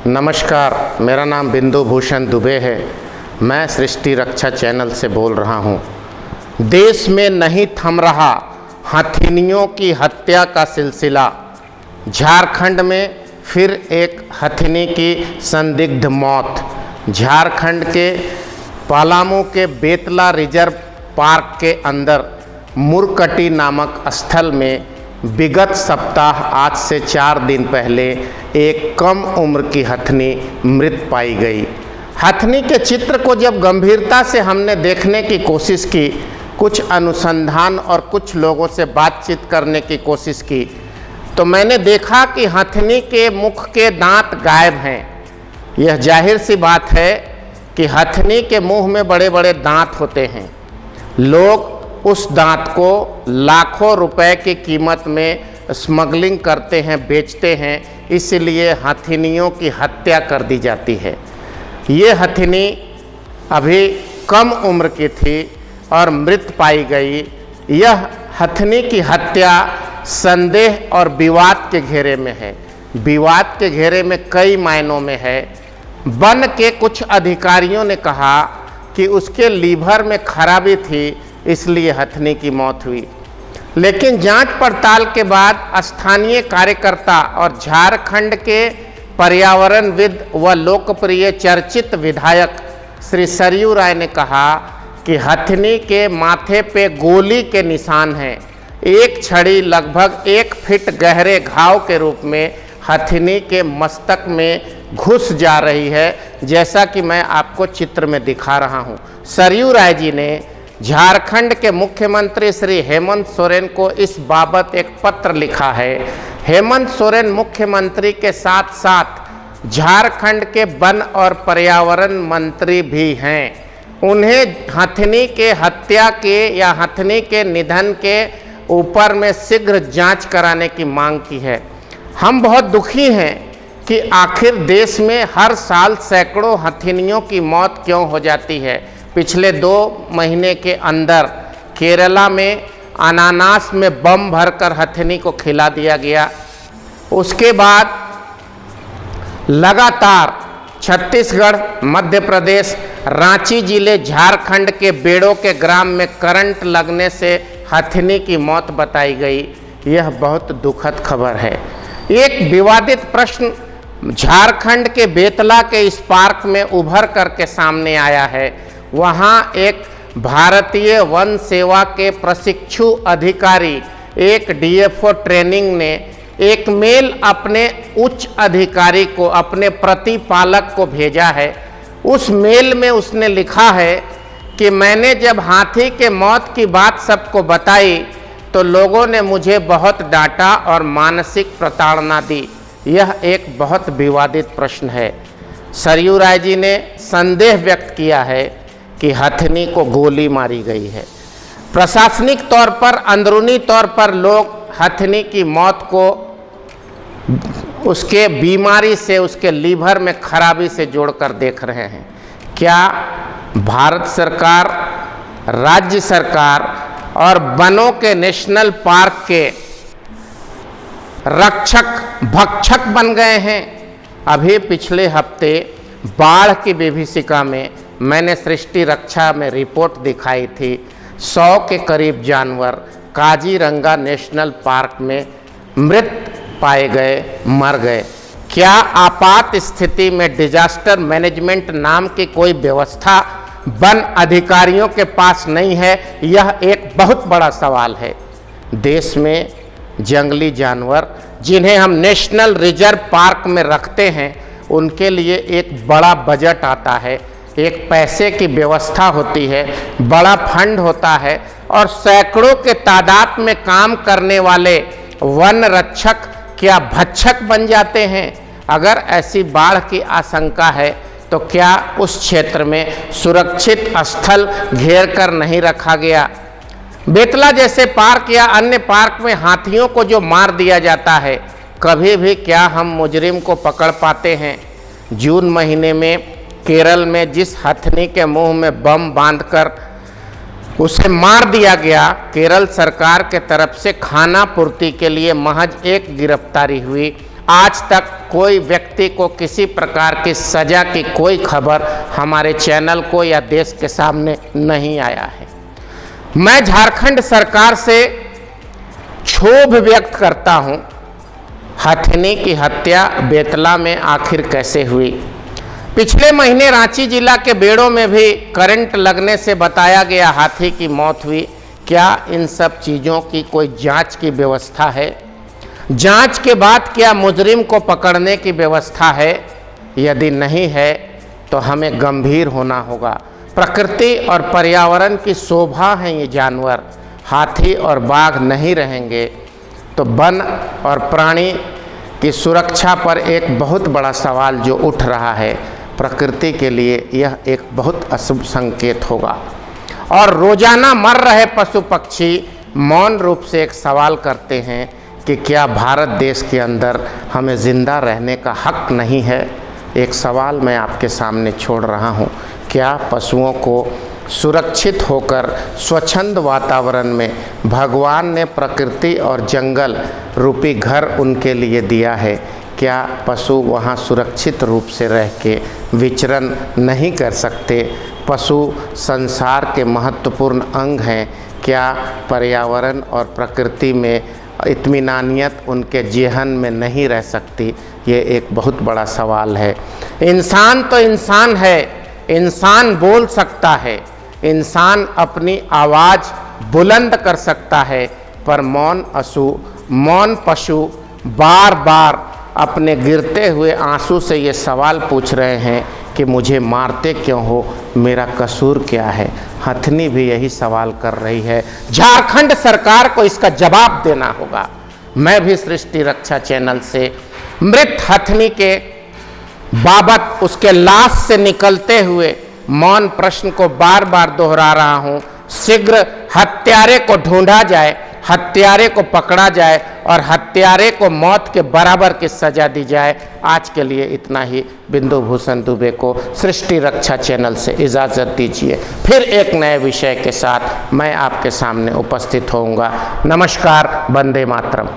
नमस्कार, मेरा नाम बिंदु भूषण दुबे है। मैं सृष्टि रक्षा चैनल से बोल रहा हूँ। देश में नहीं थम रहा हथिनियों की हत्या का सिलसिला। झारखंड में फिर एक हथिनी की संदिग्ध मौत। झारखंड के पलामू के बेतला रिजर्व पार्क के अंदर मुरकटी नामक स्थल में विगत सप्ताह आज से 4 दिन पहले एक कम उम्र की हथनी मृत पाई गई। हथनी के चित्र को जब गंभीरता से हमने देखने की कोशिश की, कुछ अनुसंधान और कुछ लोगों से बातचीत करने की कोशिश की, तो मैंने देखा कि हथनी के मुख के दांत गायब हैं। यह जाहिर सी बात है कि हथनी के मुंह में बड़े बड़े दांत होते हैं। लोग उस दांत को लाखों रुपए की कीमत में स्मगलिंग करते हैं, बेचते हैं, इसलिए हथिनियों की हत्या कर दी जाती है। ये हथिनी अभी कम उम्र की थी और मृत पाई गई। यह हथिनी की हत्या संदेह और विवाद के घेरे में है। विवाद के घेरे में कई मायनों में है। वन के कुछ अधिकारियों ने कहा कि उसके लीवर में खराबी थी, इसलिए हथनी की मौत हुई। लेकिन जांच पड़ताल के बाद स्थानीय कार्यकर्ता और झारखंड के पर्यावरणविद व लोकप्रिय चर्चित विधायक श्री सरयू राय ने कहा कि हथनी के माथे पे गोली के निशान हैं। एक छड़ी लगभग 1 फीट गहरे घाव के रूप में हथनी के मस्तक में घुस जा रही है, जैसा कि मैं आपको चित्र में दिखा रहा हूँ। सरयू राय जी ने झारखंड के मुख्यमंत्री श्री हेमंत सोरेन को इस बाबत एक पत्र लिखा है। हेमंत सोरेन मुख्यमंत्री के साथ साथ झारखंड के वन और पर्यावरण मंत्री भी हैं। उन्हें हथनी के हत्या के या हथनी के निधन के ऊपर में शीघ्र जांच कराने की मांग की है। हम बहुत दुखी हैं कि आखिर देश में हर साल सैकड़ों हथिनियों की मौत क्यों हो जाती है। पिछले 2 महीने के अंदर केरला में अनानास में बम भरकर हथनी को खिला दिया गया। उसके बाद लगातार छत्तीसगढ़, मध्य प्रदेश, रांची जिले, झारखंड के बेड़ो के ग्राम में करंट लगने से हथनी की मौत बताई गई। यह बहुत दुखद खबर है। एक विवादित प्रश्न झारखंड के बेतला के इस पार्क में उभर करके सामने आया है। वहाँ एक भारतीय वन सेवा के प्रशिक्षु अधिकारी, एक डीएफओ ट्रेनिंग ने एक मेल अपने उच्च अधिकारी को, अपने प्रतिपालक को भेजा है। उस मेल में उसने लिखा है कि मैंने जब हाथी के मौत की बात सबको बताई तो लोगों ने मुझे बहुत डांटा और मानसिक प्रताड़ना दी। यह एक बहुत विवादित प्रश्न है। सरयू राय जी ने संदेह व्यक्त किया है कि हथनी को गोली मारी गई है। प्रशासनिक तौर पर, अंदरूनी तौर पर लोग हथनी की मौत को उसके बीमारी से, उसके लीवर में खराबी से जोड़कर देख रहे हैं। क्या भारत सरकार, राज्य सरकार और वनों के नेशनल पार्क के रक्षक भक्षक बन गए हैं? अभी पिछले हफ्ते बाढ़ की विभीषिका में मैंने सृष्टि रक्षा में रिपोर्ट दिखाई थी। 100 के करीब जानवर काजीरंगा नेशनल पार्क में मृत पाए गए, मर गए। क्या आपात स्थिति में डिजास्टर मैनेजमेंट नाम की कोई व्यवस्था वन अधिकारियों के पास नहीं है? यह एक बहुत बड़ा सवाल है। देश में जंगली जानवर जिन्हें हम नेशनल रिजर्व पार्क में रखते हैं, उनके लिए एक बड़ा बजट आता है, एक पैसे की व्यवस्था होती है, बड़ा फंड होता है और सैकड़ों के तादाद में काम करने वाले वन रक्षक क्या भक्षक बन जाते हैं? अगर ऐसी बाढ़ की आशंका है तो क्या उस क्षेत्र में सुरक्षित स्थल घेर कर नहीं रखा गया? बेतला जैसे पार्क या अन्य पार्क में हाथियों को जो मार दिया जाता है, कभी भी क्या हम मुजरिम को पकड़ पाते हैं? जून महीने में केरल में जिस हथनी के मुंह में बम बांधकर उसे मार दिया गया, केरल सरकार के तरफ से खाना पूर्ति के लिए महज एक गिरफ्तारी हुई। आज तक कोई व्यक्ति को किसी प्रकार की सज़ा की कोई खबर हमारे चैनल को या देश के सामने नहीं आया है। मैं झारखंड सरकार से क्षोभ व्यक्त करता हूं। हथिनी की हत्या बेतला में आखिर कैसे हुई? पिछले महीने रांची जिला के बेड़ों में भी करंट लगने से बताया गया हाथी की मौत हुई। क्या इन सब चीज़ों की कोई जांच की व्यवस्था है? जांच के बाद क्या मुजरिम को पकड़ने की व्यवस्था है? यदि नहीं है तो हमें गंभीर होना होगा। प्रकृति और पर्यावरण की शोभा है ये जानवर। हाथी और बाघ नहीं रहेंगे तो वन और प्राणी की सुरक्षा पर एक बहुत बड़ा सवाल जो उठ रहा है, प्रकृति के लिए यह एक बहुत अशुभ संकेत होगा। और रोजाना मर रहे पशु पक्षी मौन रूप से एक सवाल करते हैं कि क्या भारत देश के अंदर हमें ज़िंदा रहने का हक नहीं है? एक सवाल मैं आपके सामने छोड़ रहा हूँ। क्या पशुओं को सुरक्षित होकर स्वच्छंद वातावरण में भगवान ने प्रकृति और जंगल रूपी घर उनके लिए दिया है? क्या पशु वहाँ सुरक्षित रूप से रह के विचरण नहीं कर सकते? पशु संसार के महत्वपूर्ण अंग हैं। क्या पर्यावरण और प्रकृति में इत्मीनानियत उनके जेहन में नहीं रह सकती? ये एक बहुत बड़ा सवाल है। इंसान तो इंसान है, इंसान बोल सकता है, इंसान अपनी आवाज़ बुलंद कर सकता है, पर मौन पशु बार बार अपने गिरते हुए आंसू से ये सवाल पूछ रहे हैं कि मुझे मारते क्यों हो, मेरा कसूर क्या है? हथिनी भी यही सवाल कर रही है। झारखंड सरकार को इसका जवाब देना होगा। मैं भी सृष्टि रक्षा चैनल से मृत हथिनी के बाबत उसके लाश से निकलते हुए मौन प्रश्न को बार बार दोहरा रहा हूं। शीघ्र हत्यारे को ढूंढा जाए, हत्यारे को पकड़ा जाए और हत्यारे को मौत के बराबर की सजा दी जाए। आज के लिए इतना ही। बिंदु भूषण दुबे को सृष्टि रक्षा चैनल से इजाज़त दीजिए। फिर एक नए विषय के साथ मैं आपके सामने उपस्थित होऊंगा। नमस्कार। वंदे मातरम।